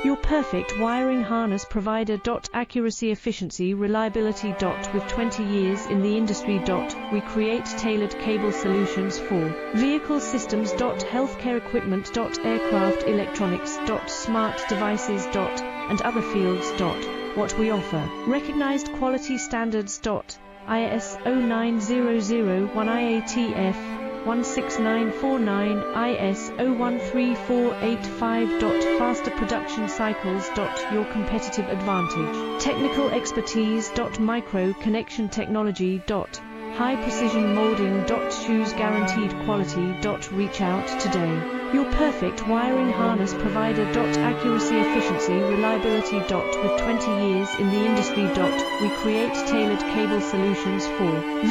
Your perfect wiring harness provider. Accuracy, efficiency, reliability. With 20 years in the industry. We create tailored cable solutions for vehicle systems. Healthcare equipment. Aircraft electronics. Smart devices. And other fields. What we offer: recognized quality standards. ISO 9001 IATF 16949 ISO 13485. Faster production cycles. Your competitive advantage. Technical expertise. Micro connection technology. High precision molding. Choose guaranteed quality. Reach out today. Your perfect wiring harness provider. Accuracy, efficiency, reliability. With 20 years in the industry. We create tailored cable solutions for